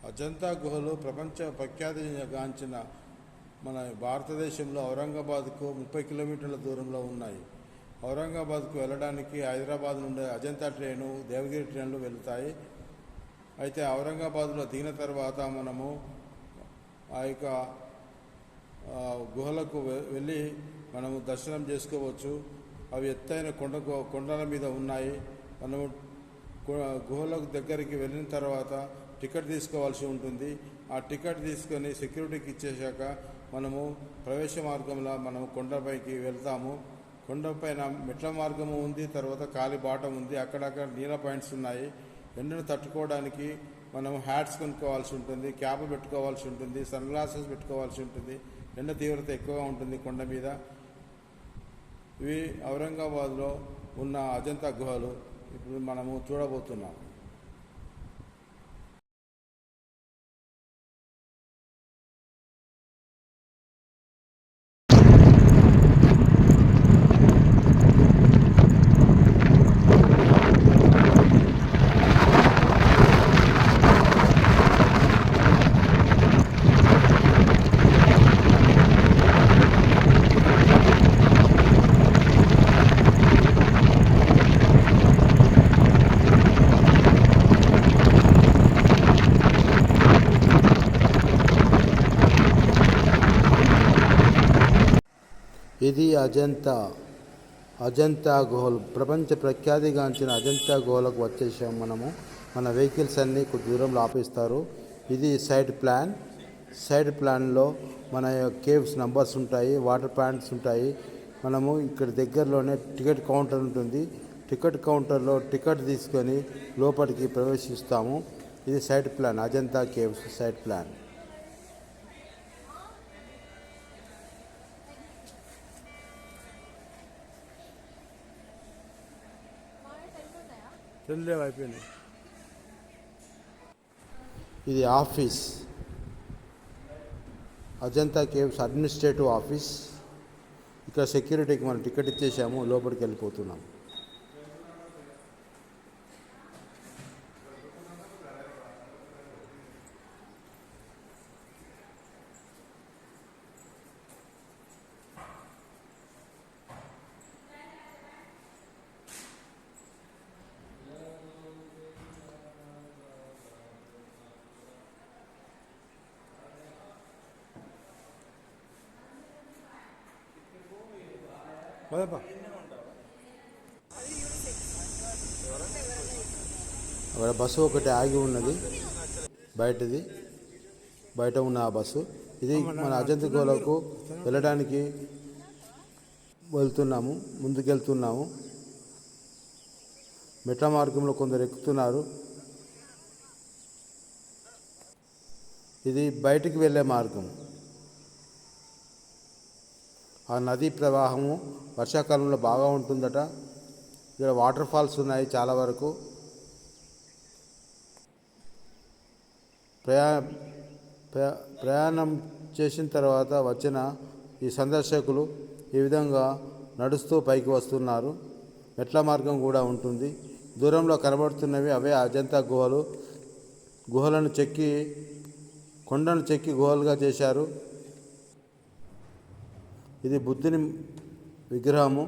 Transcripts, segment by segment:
అజంతా గుహలు ప్రపంచ ప్రఖ్యాతిగాంచిన మన భారతదేశంలో ఔరంగాబాద్కు 30 కిలోమీటర్ల దూరంలో ఉన్నాయి. ఔరంగాబాద్కు వెళ్ళడానికి హైదరాబాద్ నుండి అజంతా ట్రైను, దేవగిరి ట్రైన్లు వెళ్తాయి. అయితే ఔరంగాబాద్లో దిగిన తర్వాత మనము ఆ యొక్క గుహలకు వెళ్ళి మనము దర్శనం చేసుకోవచ్చు. అవి ఎత్తైన కొండల మీద ఉన్నాయి. మనము గుహలకు దగ్గరికి వెళ్ళిన తర్వాత టికెట్ తీసుకోవాల్సి ఉంటుంది. ఆ టికెట్ తీసుకొని సెక్యూరిటీకి ఇచ్చేశాక మనము ప్రవేశ మార్గంలో మనము కొండపైకి వెళ్తాము. కొండపైన మెట్ల మార్గము ఉంది, తర్వాత కాలి బాట ఉంది. అక్కడక్కడ నీళ్ళ పాయింట్స్ ఉన్నాయి. ఎండను తట్టుకోవడానికి మనం హ్యాట్స్ కొనుక్కోవాల్సి ఉంటుంది, క్యాప్ పెట్టుకోవాల్సి ఉంటుంది, సన్ గ్లాసెస్ పెట్టుకోవాల్సి ఉంటుంది. ఎండ తీవ్రత ఎక్కువగా ఉంటుంది కొండ మీద. ఇవి ఔరంగాబాద్లో ఉన్న అజంతా గుహలు ఇప్పుడు మనము చూడబోతున్నాం. ఇది అజంతా గుహలు. ప్రపంచ ప్రఖ్యాతిగాంచిన అజంతా గుహలకు వచ్చేసాం మనము. మన వెహికల్స్ అన్నీ కొద్ది దూరంలో ఆపిస్తారు. ఇది సైడ్ ప్లాన్లో మన కేవ్స్ నంబర్స్ ఉంటాయి, వాటర్ ప్లాంట్స్ ఉంటాయి. మనము ఇక్కడ దగ్గరలోనే టికెట్ కౌంటర్ ఉంటుంది. టికెట్ కౌంటర్లో టికెట్ తీసుకొని లోపలికి ప్రవేశిస్తాము. ఇది side plan, Ajanta caves side plan. అయిపోయినాయి. ఇది office, Ajanta caves administrative office. ఇక్కడ సెక్యూరిటీకి మనం టికెట్ ఇచ్చేసాము, లోపలికి వెళ్ళిపోతున్నాం. అక్కడ బస్సు ఒకటి ఆగి ఉన్నది, బయట ఉన్న ఆ బస్సు. ఇది మన అజంతా గుహలకు వెళ్ళడానికి ముందుకెళ్తున్నాము. మెట్ల మార్గంలో కొందరు ఎక్కుతున్నారు. ఇది బయటికి వెళ్ళే మార్గం. ఆ నదీ ప్రవాహము వర్షాకాలంలో బాగా ఉంటుందట. ఇక్కడ వాటర్ ఫాల్స్ ఉన్నాయి చాలా వరకు. ప్రయాణం చేసిన తర్వాత వచ్చిన ఈ సందర్శకులు ఈ విధంగా నడుస్తూ పైకి వస్తున్నారు. మెట్ల మార్గం కూడా ఉంటుంది. దూరంలో కనబడుతున్నవి అవే అజంతా గుహలు. కొండను చెక్కి గుహలుగా చేశారు. ఇది బుద్ధుని విగ్రహము.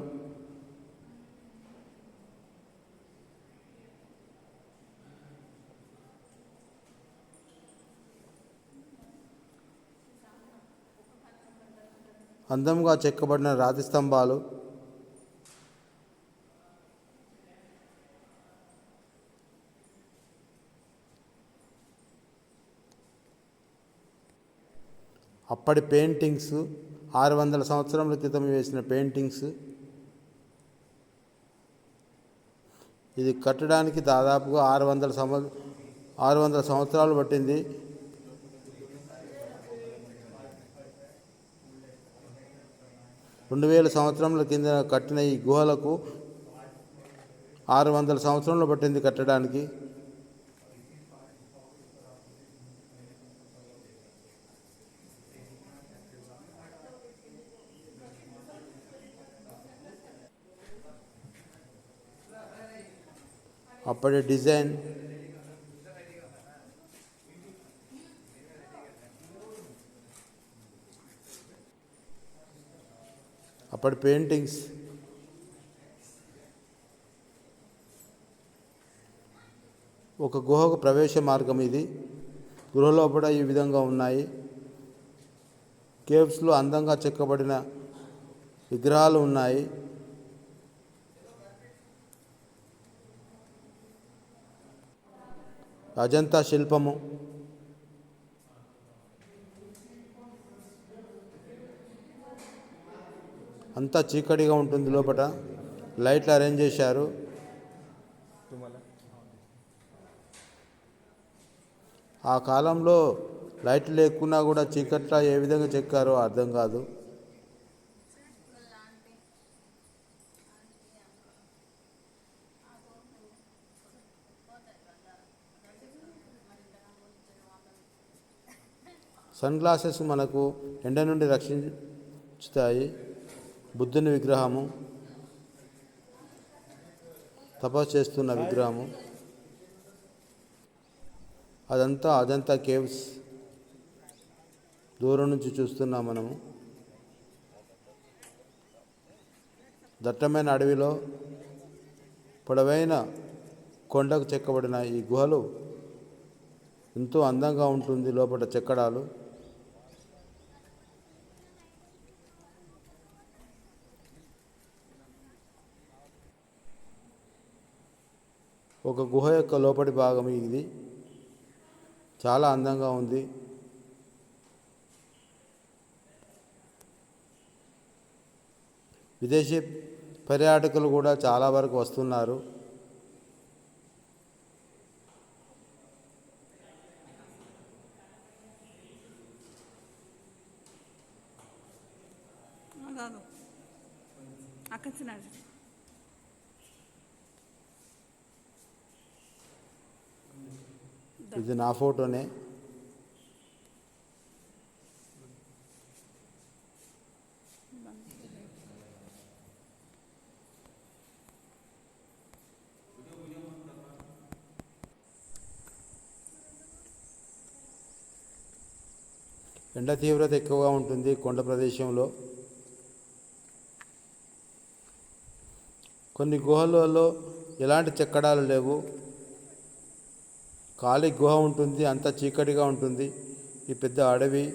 అందంగా చెక్కబడిన రాతి స్తంభాలు. అప్పటి పెయింటింగ్స్, 600 సంవత్సరాల క్రితం వేసిన పెయింటింగ్స్. ఇది కట్టడానికి దాదాపుగా 600 సంవత్సరాలు పట్టింది. రెండు 2000 సంవత్సరాల కింద కట్టిన ఈ గుహలకు 600 సంవత్సరాలు పట్టింది కట్టడానికి. అప్పటి డిజైన్ అప్పటి పెయింటింగ్స్, ఒక గుహకు ప్రవేశ మార్గం ఇది. గృహ లోపల ఈ విధంగా ఉన్నాయి. కేవ్స్లో అందంగా చెక్కబడిన విగ్రహాలు ఉన్నాయి. అజంతా శిల్పము, అంతా చీకటిగా ఉంటుంది. లోపల లైట్లు అరేంజ్ చేశారు. ఆ కాలంలో లైట్లు లేకున్నా కూడా చీకట్లో ఏ విధంగా చెక్కారో అర్థం కాదు. సన్ గ్లాసెస్ మనకు ఎండ నుండి రక్షించుతాయి. బుద్ధుని విగ్రహము, తపస్సు చేస్తున్న విగ్రహము. అదంతా అజంతా కేవ్స్ దూరం నుంచి చూస్తున్నాం మనము. దట్టమైన అడవిలో పొడవైన కొండకు చెక్కబడిన ఈ గుహలు ఎంతో అందంగా ఉంటుంది. లోపల చెక్కడాలు, ఒక గుహ యొక్క లోపలి భాగం ఇది. చాలా అందంగా ఉంది. విదేశీ పర్యాటకులు కూడా చాలా వరకు వస్తున్నారు. ఇది నా ఫోటోనే. ఎండ తీవ్రత ఎక్కువగా ఉంటుంది కొండ ప్రదేశంలో. కొన్ని గుహలలో ఎలాంటి చెక్కడాలు లేవు. ఖాళీ గుహ ఉంటుంది, అంత చీకటిగా ఉంటుంది. ఈ పెద్ద అడవి,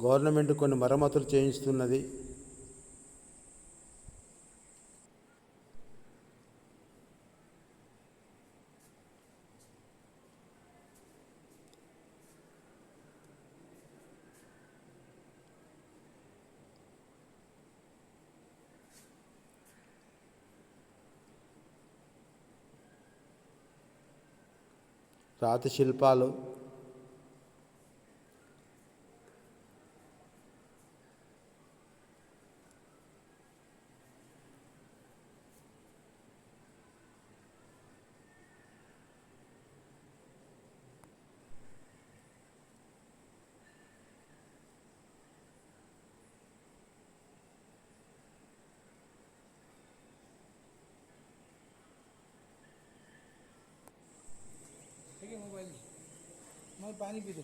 గవర్నమెంట్ కొన్ని మరమ్మతులు చేయిస్తున్నది. రాతి శిల్పాలు, मैं पानी पी दो।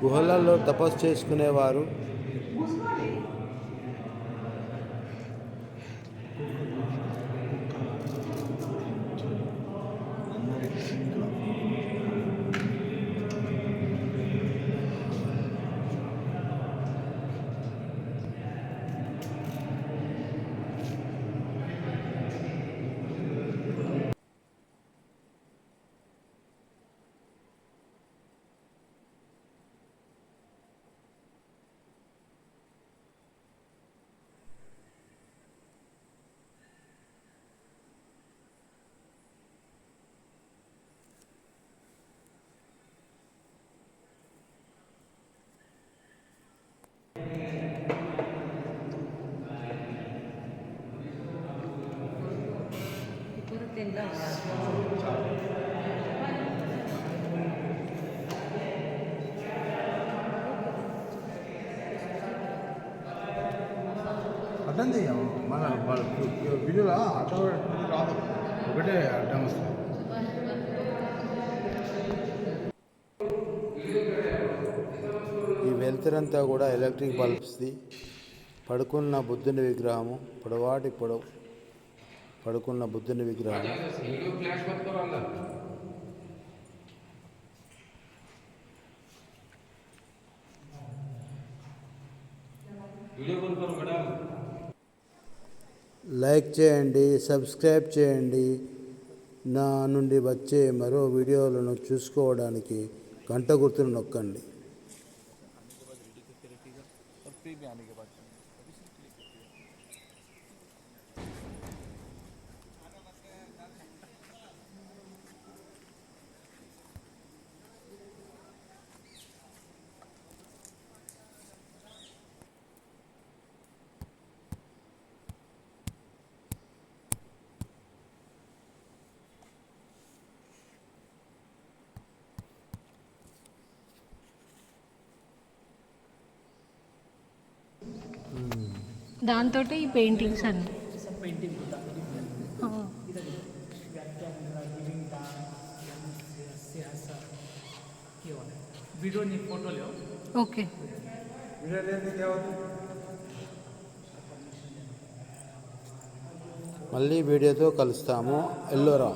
గుహలలో తపస్సు చేసుకునేవారు. అడ్డం చెయ్యాము మన వీడియోలో అడ్డం రాదు, ఒకటే అడ్డం వస్తుంది. ఈ వెలుతురంతా కూడా ఎలక్ట్రిక్ బల్బ్స్ది. పడుకున్న బుద్ధుని విగ్రహము, పడుకున్న బుద్ధుని విగ్రహం. లైక్ చేయండి, సబ్స్క్రైబ్ చేయండి. నా నుండి వచ్చే మరో వీడియోలను చూసుకోవడానికి గంట గుర్తును నొక్కండి. దాంతో ఈ పెయింటింగ్స్ అన్ని ఓకే. మళ్ళీ వీడియోతో కలుస్తాము. ఎల్లోరా.